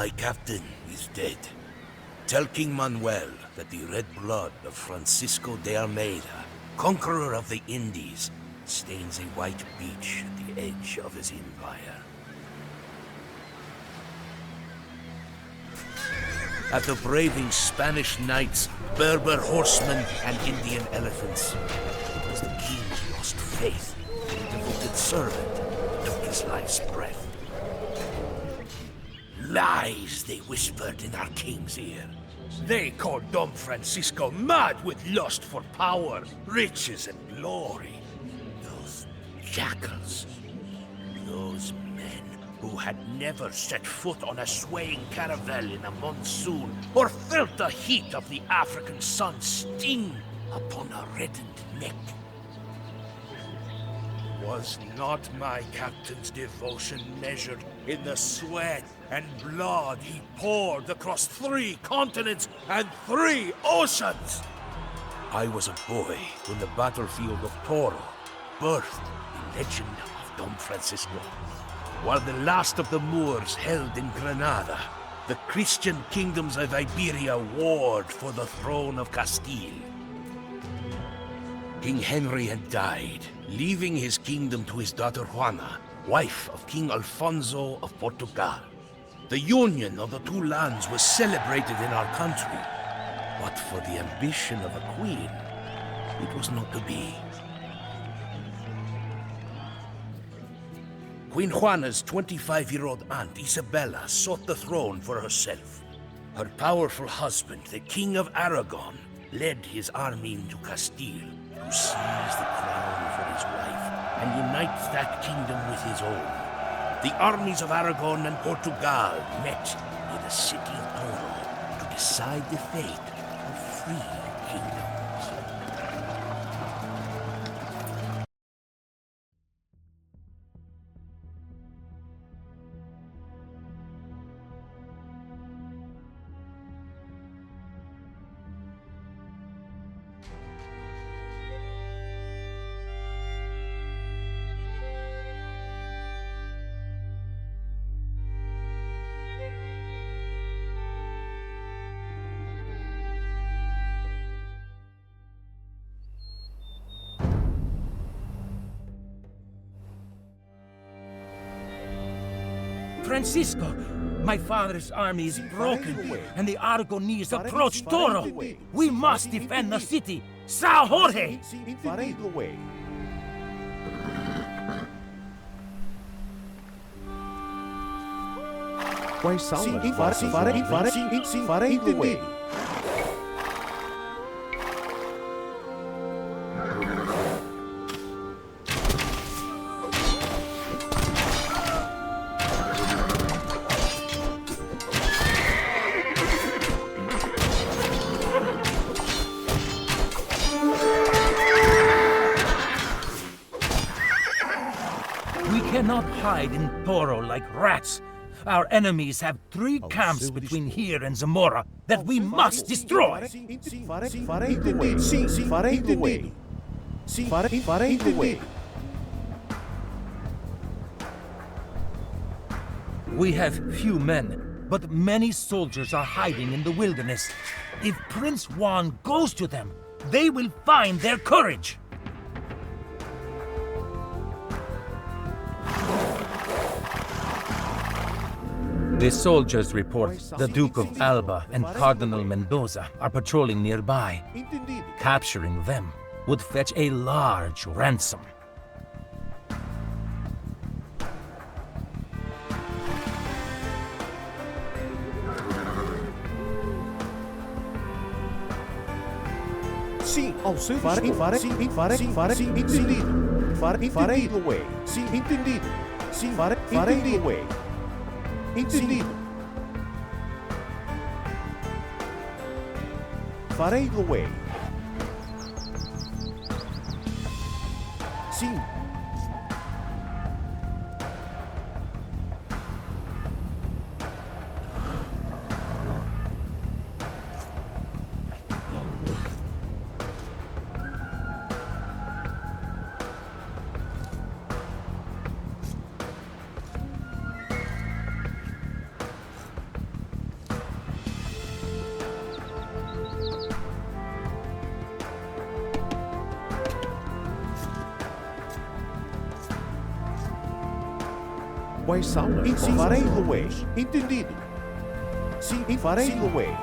My captain is dead. Tell King Manuel that the red blood of Francisco de Almeida, conqueror of the Indies, stains a white beach at the edge of his empire. After braving Spanish knights, Berber horsemen, and Indian elephants, it was the king's lost faith in a devoted servant who took his life's breath. Lies, they whispered in our king's ear. They called Don Francisco mad with lust for power, riches, and glory. Those jackals, those men who had never set foot on a swaying caravel in a monsoon or felt the heat of the African sun sting upon a reddened neck. Was not my captain's devotion measured in the sweat and blood he poured across 3 continents and 3 oceans? I was a boy when the battlefield of Toro birthed the legend of Don Francisco. While the last of the Moors held in Granada, the Christian kingdoms of Iberia warred for the throne of Castile. King Henry had died, leaving his kingdom to his daughter Juana, wife of King Alfonso of Portugal. The union of the 2 lands was celebrated in our country, but for the ambition of a queen, it was not to be. Queen Juana's 25-year-old aunt Isabella sought the throne for herself. Her powerful husband, the King of Aragon, led his army into Castile to seize the crown for his wife and unite that kingdom with his own. The armies of Aragon and Portugal met in the city of Toro to decide the fate of 3 kingdoms. Francisco, my father's army is broken, and the Aragonese approach Toro. We must defend the city. Sao Jorge! Cannot hide in Toro like rats. Our enemies have 3 camps between here and Zamora that we must destroy. We have few men, but many soldiers are hiding in the wilderness. If Prince Juan goes to them, they will find their courage. The soldiers report the Duke of Alba and Cardinal Mendoza are patrolling nearby. Capturing them would fetch a large ransom. Sim, ao seu dispor. Farei the way. Sim, entendido. Sim, farei the way. Entendido. Farei the way. Sim. Quais são as farei do ex? Entendido. Sim, farei do ex.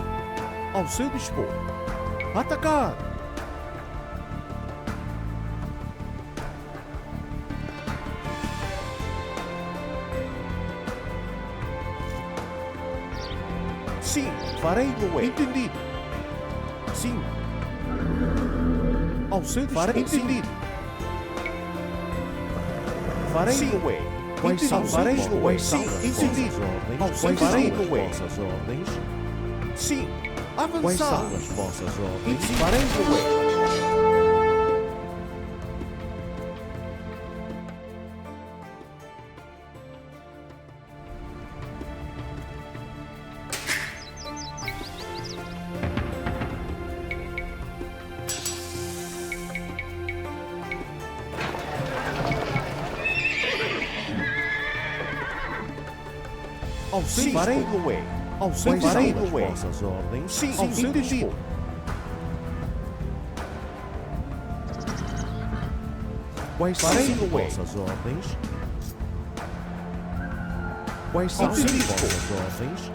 Ao seu dispor. Atacar! Sim, farei do ex. Entendido. Sim. Ao seu dispor. Farei entendido. Farei do ex. Quais são farei do ex? Sim, entendido. Ao seu farei do ex. Sim. Avançar. Quais são as vossas ordens? Farei do ex. Ao seu farei do ex. Ao seu farei do ex. Vossas ordens? Sim, ao seu dispor. Quais farei do ex? Vossas ordens? Quais são as vossas ordens?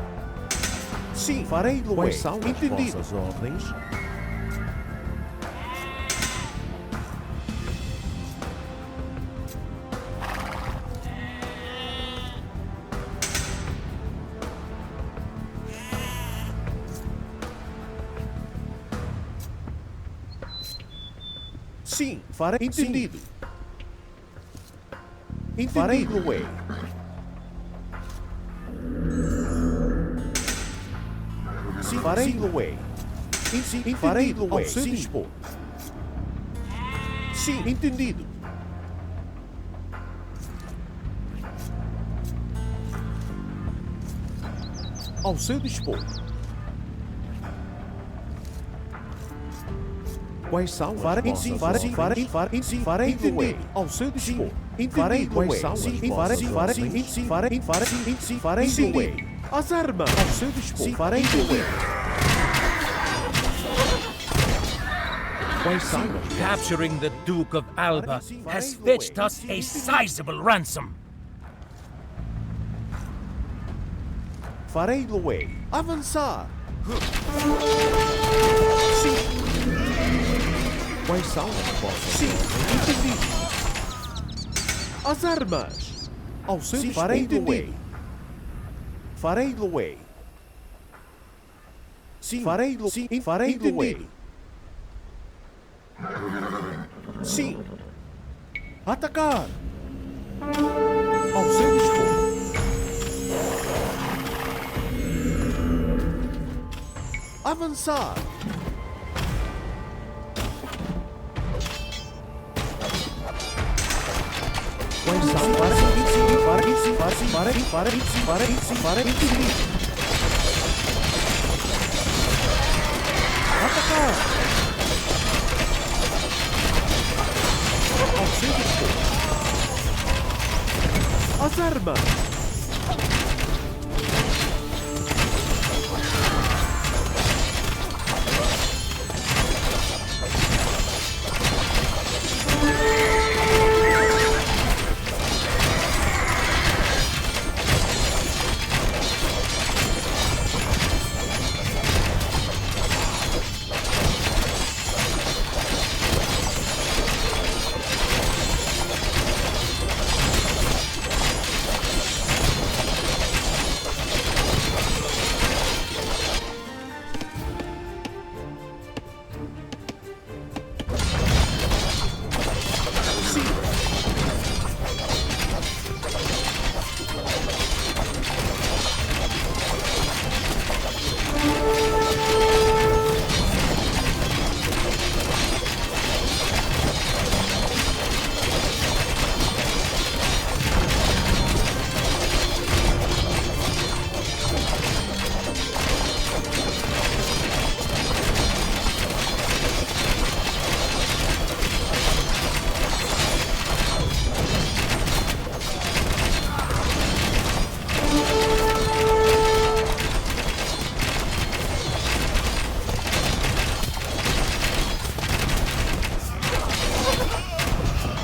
Sim, farei do ex. Quais são as vossas ordens? Sim, farei entendido. Farei do ex. Sim, farei do ex. Sim, farei do ex. Ao seu dispor. Sim, entendido. Ao seu dispor. Quais são farei sim, farei do ex. Ao seu dispor. Farei do ex. Farei do ex. As armas. Ao seu dispor. Farei do ex. Quais são? Capturing the Duke of Alba has fetched us a sizable ransom. Farei do ex. Avançar. Sim. Quais são as vossas? Sim, entendido. As armas. Ao seu dispor. Farei do ex. Farei do ex. Sim, farei do ex. Sim. Atacar. Ao seu dispor. Avançar. Quais são? Para entendido. Atacar. Ao seu dispor. As armas.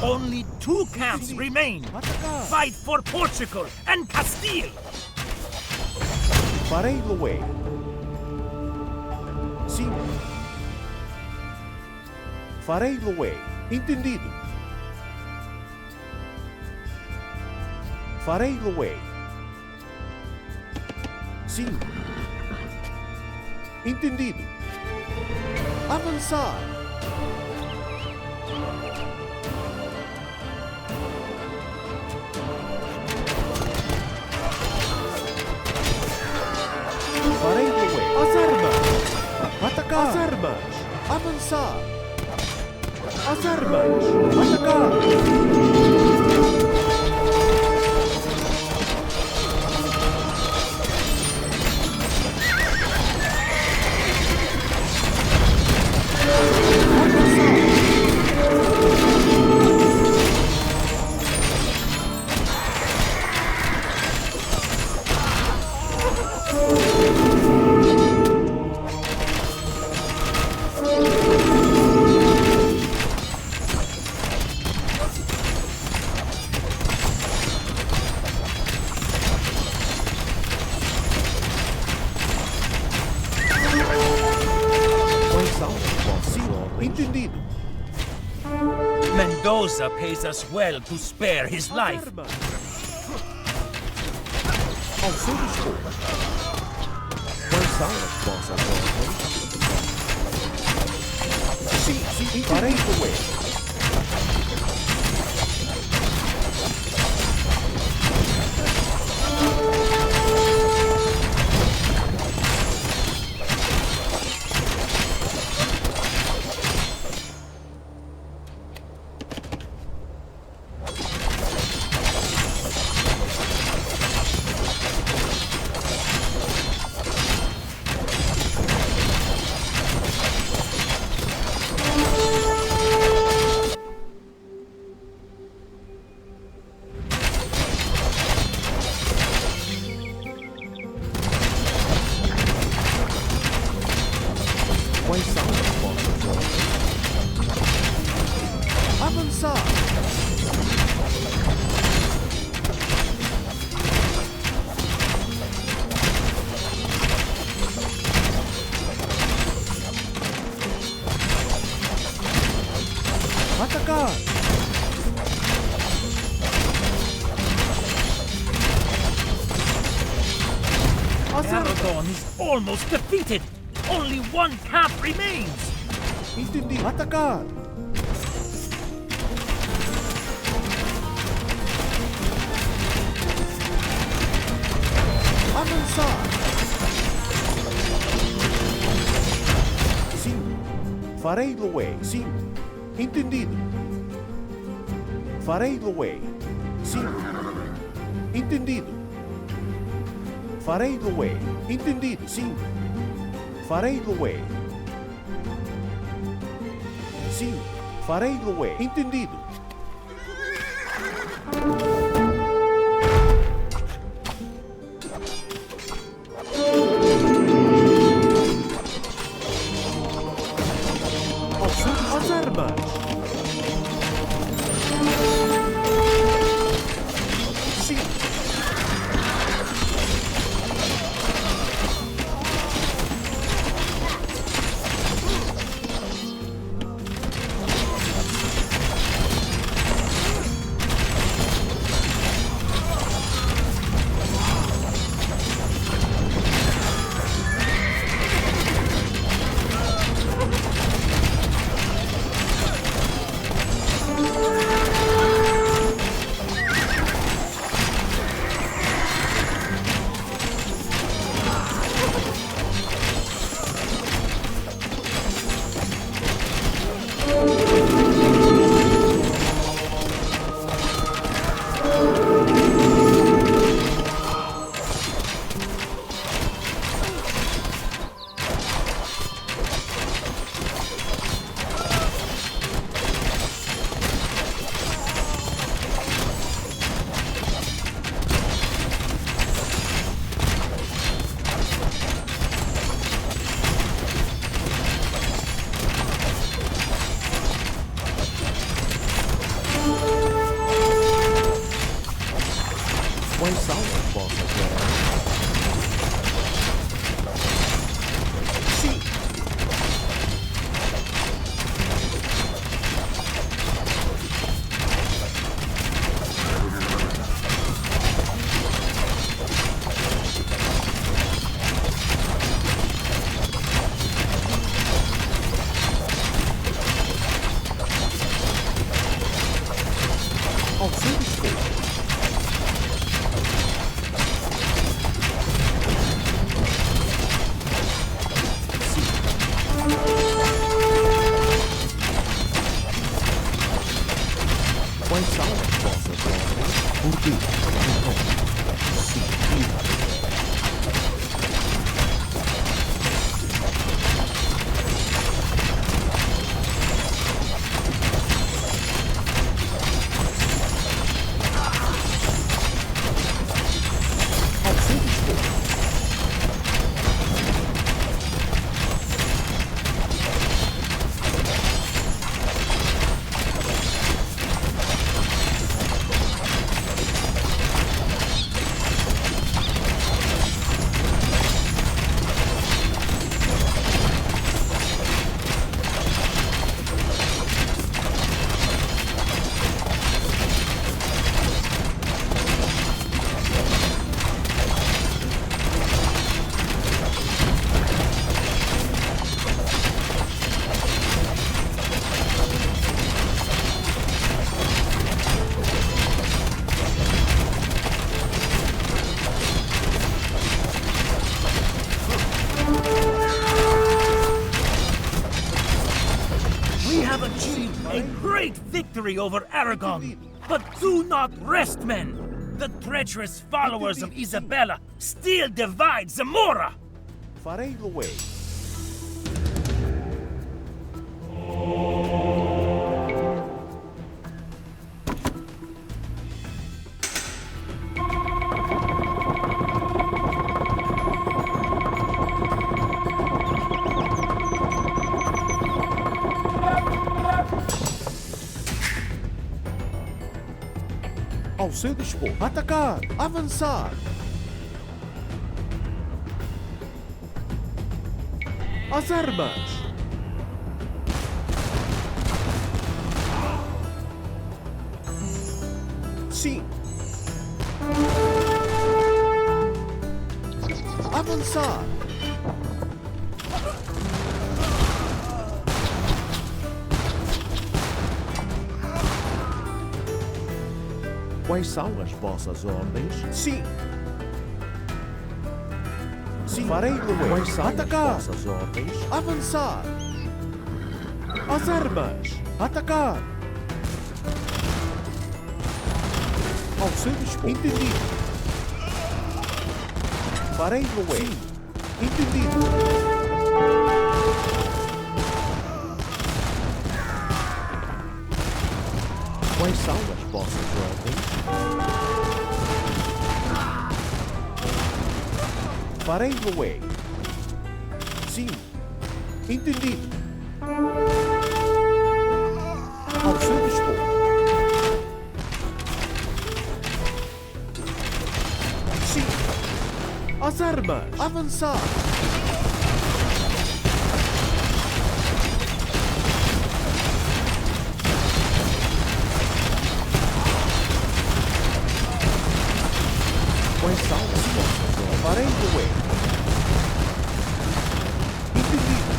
Only 2 camps remain. Fight for Portugal and Castile. Farei lo way. Sim. Farei lo way. Entendido. Farei lo way. Sim. Entendido. Avançar. Farei lo way. As armas. Atacar. As armas. Avançar. As armas. Atacar. Entendido. Mendoza pays us well to spare his life. Ao seu dispor. Quais são as vossas ordens? Sim, farei como é. Quais são as vossas ordens? Avançar! Atacar! Aragon is almost defeated. Only 1 camp remains. Entendi. Atacar! Avançar! Sim. Farei lo way. Sim. Entendido. Farei lo way. Sim. Entendido. Farei lo way. Entendido. Sim. Farei lo way. Sim, farei lo way. Entendido. As armas. Sim. seu dispor. Quais são as vossas ordens? Por quê? Então, sim. Victory over Aragon. But do not rest, men! The treacherous followers of Isabella still divide Zamora! Farei lo way. Ao seu dispor. Atacar! Avançar! As armas! Sim! Avançar! Quais são as vossas ordens? Sim! Sim! Farei lo Quais são atacar! As vossas ordens? Avançar! As armas! Atacar! Ao seu dispor. Entendido! Farei lo Sim! Entendido! Quais são as vossas ordens? Farei lo way. Sim. Entendido. Ao seu dispor. Sim. As armas. Avançar. Quais são as vossas ordens? Farei lo way. Entendido.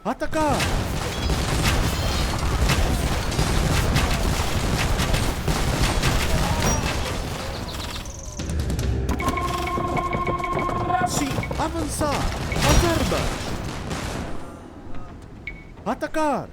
Atacar! Sim, avançar! As armas! Atacar!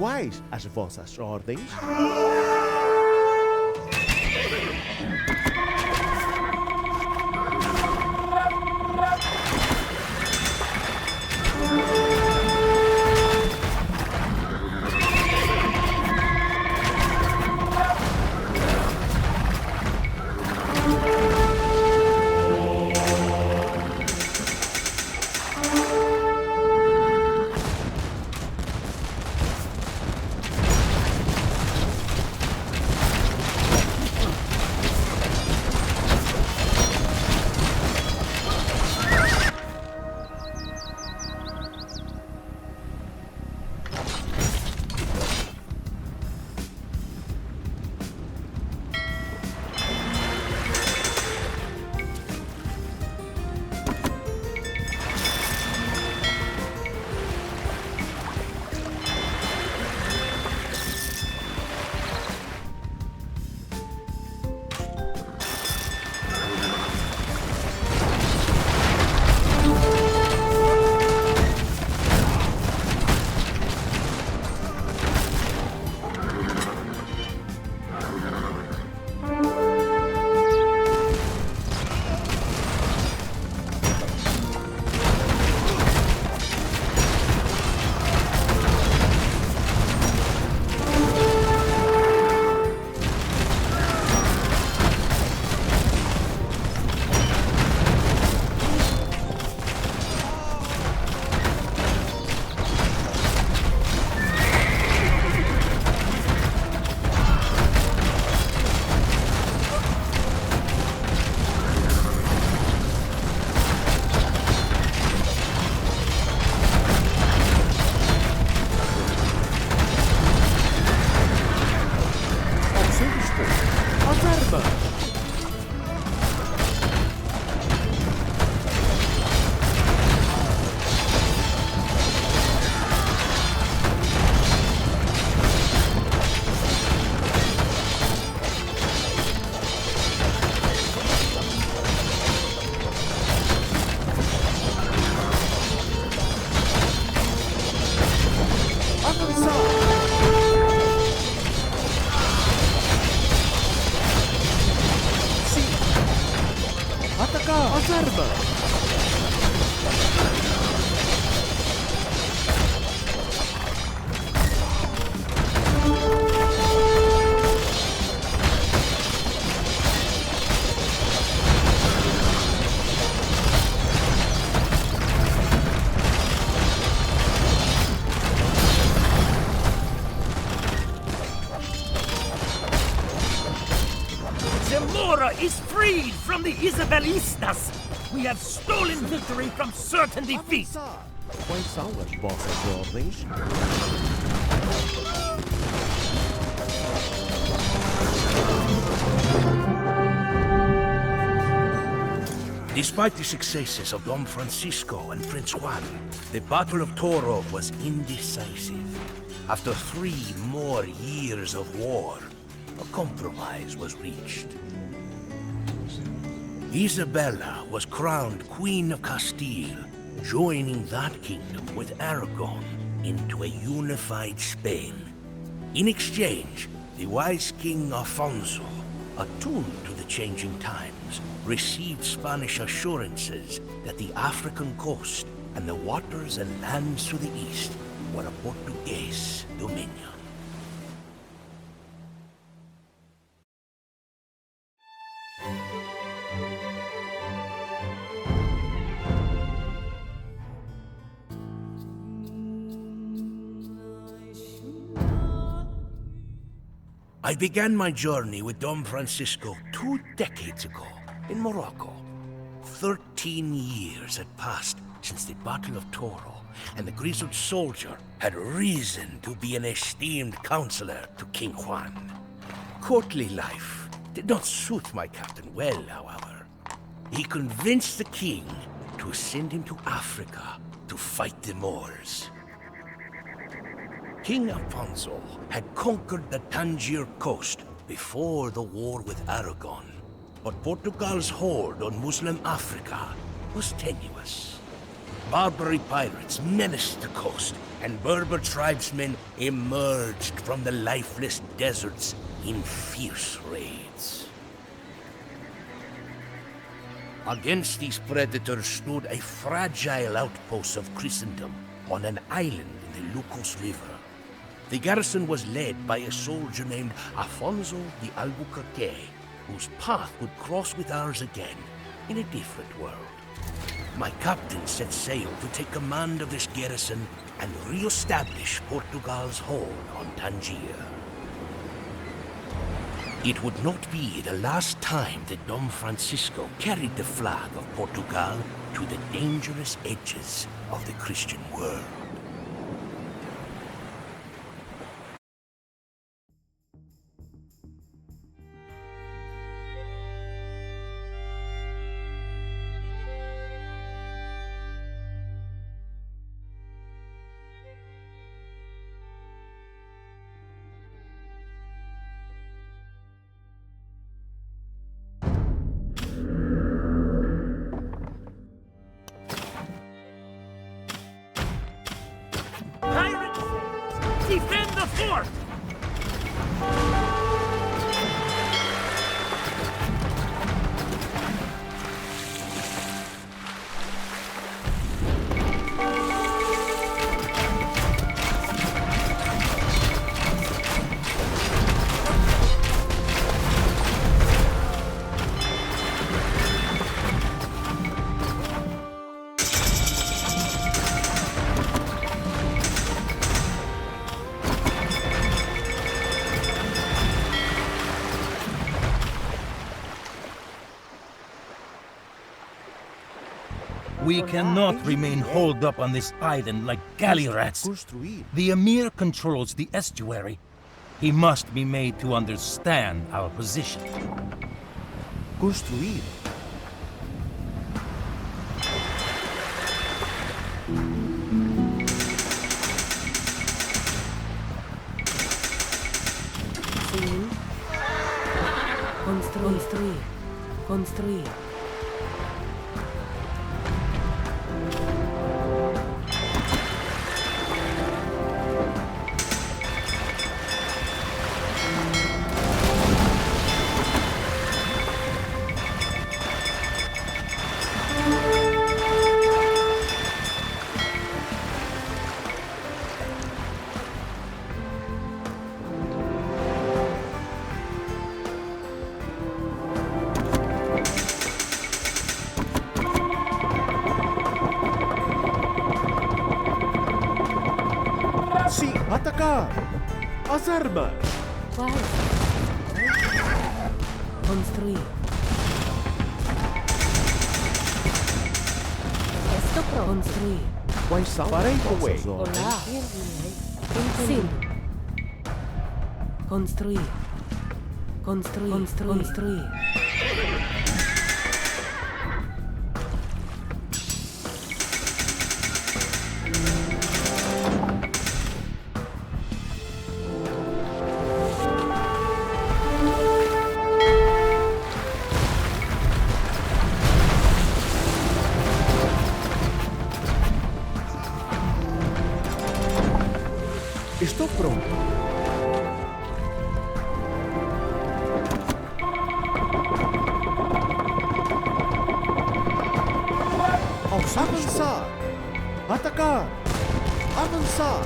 Quais as vossas ordens? the Isabelistas! We have stolen victory from certain defeat! Quais são as vossas ordens? Despite the successes of Don Francisco and Prince Juan, the Battle of Toro was indecisive. After 3 more years of war, a compromise was reached. Isabella was crowned Queen of Castile, joining that kingdom with Aragon into a unified Spain. In exchange, the wise King Alfonso, attuned to the changing times, received Spanish assurances that the African coast and the waters and lands to the east were a Portuguese dominion. I began my journey with Don Francisco 2 decades ago in Morocco. 13 years had passed since the Battle of Toro, and the grizzled soldier had risen to be an esteemed counselor to King Juan. Courtly life did not suit my captain well, however. He convinced the king to send him to Africa to fight the Moors. King Alfonso had conquered the Tangier coast before the war with Aragon, but Portugal's hold on Muslim Africa was tenuous. Barbary pirates menaced the coast, and Berber tribesmen emerged from the lifeless deserts in fierce raids. Against these predators stood a fragile outpost of Christendom on an island in the Lucos River. The garrison was led by a soldier named Afonso de Albuquerque, whose path would cross with ours again in a different world. My captain set sail to take command of this garrison and re-establish Portugal's hold on Tangier. It would not be the last time that Don Francisco carried the flag of Portugal to the dangerous edges of the Christian world. Defend the fort! We cannot remain holed up on this island like galley rats. Construir. The Emir controls the estuary. He must be made to understand our position. Construir. Sim. Construir. Construir. Sim, atacar! As armas! Quais? Construir. Esto pronto. Construir. Why sound farei away? Hola. Sin. Construir. Construir. Construir. Estou pronto. Avançar! Atacar! Avançar!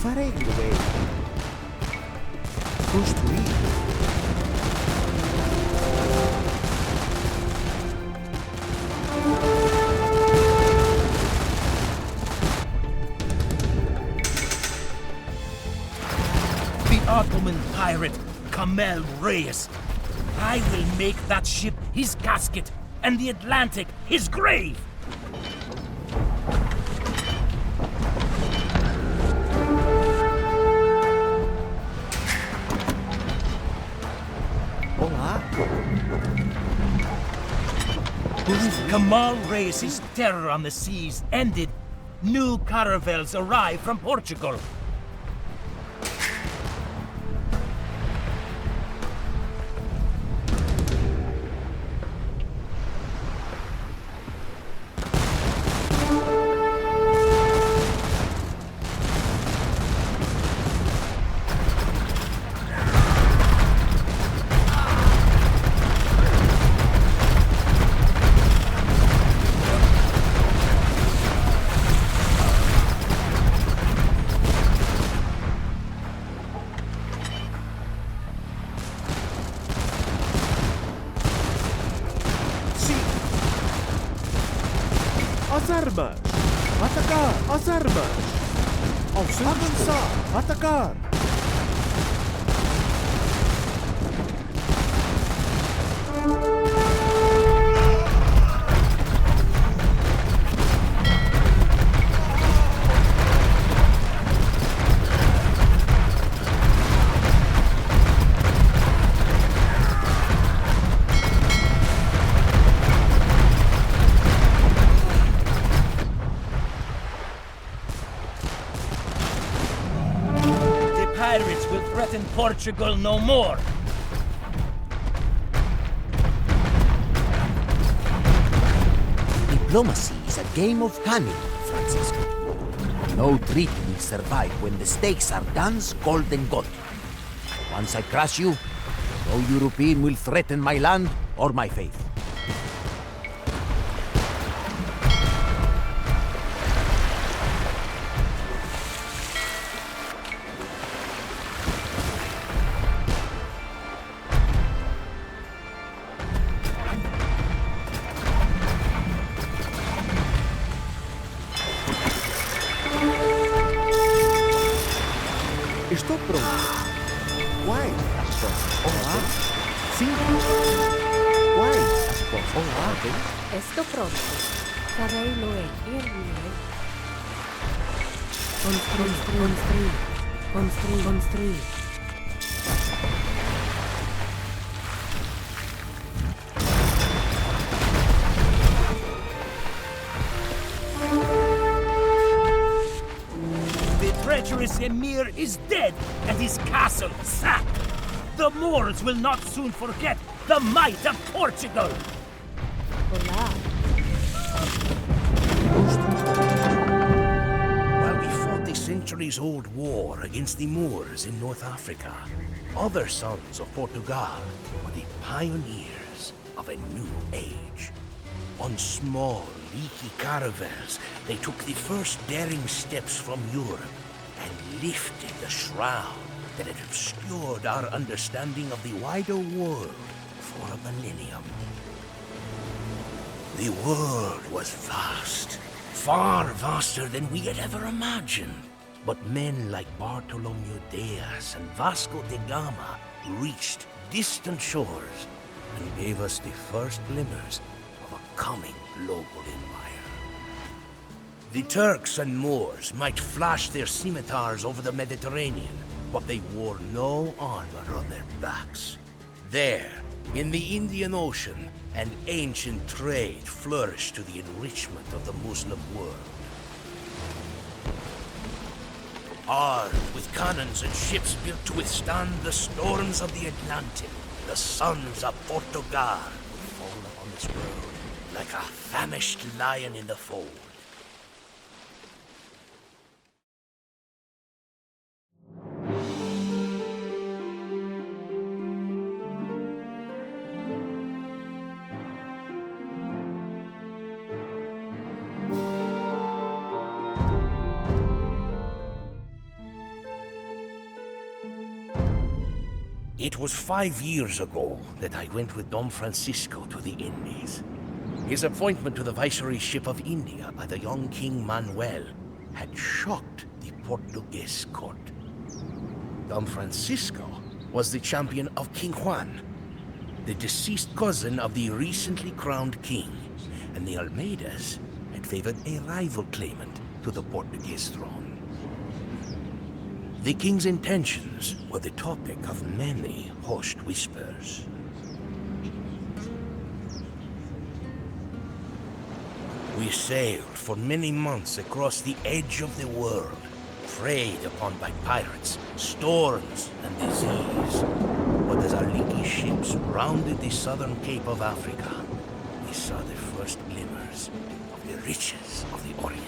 Farei away. Construir. The Ottoman pirate, Kamel Reyes. I will make that ship his casket and the Atlantic his grave. Olá. Kamal Reyes' terror on the seas ended. New caravels arrive from Portugal. As armas! Atacar! As armas! Ao seu avançar! Atacar! Pirates will threaten Portugal no more. Diplomacy is a game of cunning, Francisco. No treaty will survive when the stakes are guns, gold, and gold. Once I crush you, no European will threaten my land or my faith. Estou pronto. Uai, as respostas. Olá. Sim. Uai, as respostas. Olá. Esto pronto. Farei loe. Construir. Construir. Construir. Construir. Treacherous Emir is dead and his castle sacked. The Moors will not soon forget the might of Portugal. Hola. While we fought the centuries-old war against the Moors in North Africa, other sons of Portugal were the pioneers of a new age. On small leaky caravels, they took the first daring steps from Europe and lifted the shroud that had obscured our understanding of the wider world for a millennium. The world was vast, far vaster than we had ever imagined. But men like Bartolomeu Diaz and Vasco da Gama reached distant shores and gave us the first glimmers of a coming global empire. The Turks and Moors might flash their scimitars over the Mediterranean, but they wore no armor on their backs. There, in the Indian Ocean, an ancient trade flourished to the enrichment of the Muslim world. Armed with cannons and ships built to withstand the storms of the Atlantic, the sons of Portugal would fall upon this world like a famished lion in the fold. It was 5 years ago that I went with Don Francisco to the Indies. His appointment to the viceroyship of India by the young King Manuel had shocked the Portuguese court. Don Francisco was the champion of King Juan, the deceased cousin of the recently crowned king, and the Almeidas had favored a rival claimant to the Portuguese throne. The king's intentions were the topic of many hushed whispers. We sailed for many months across the edge of the world, preyed upon by pirates, storms, and disease. But as our leaky ships rounded the southern cape of Africa, we saw the first glimmers of the riches of the Orient.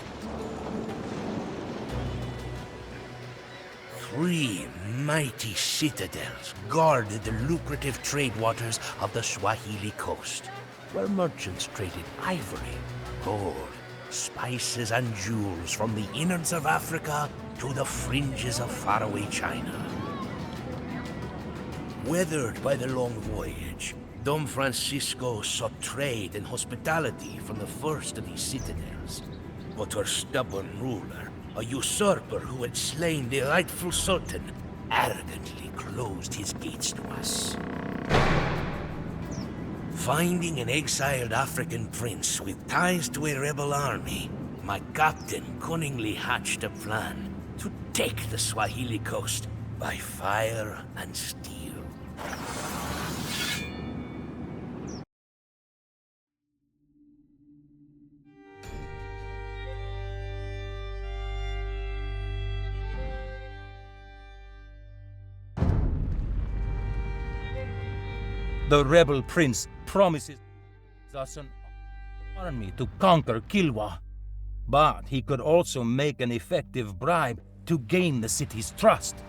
3 mighty citadels guarded the lucrative trade waters of the Swahili coast, where merchants traded ivory, gold, spices, and jewels from the innards of Africa to the fringes of faraway China. Weathered by the long voyage, Don Francisco sought trade and hospitality from the first of these citadels, but her stubborn ruler, a usurper who had slain the rightful sultan, arrogantly closed his gates to us. Finding an exiled African prince with ties to a rebel army, my captain cunningly hatched a plan to take the Swahili coast by fire and steel. The rebel prince promises us an army to conquer Kilwa, but he could also make an effective bribe to gain the city's trust.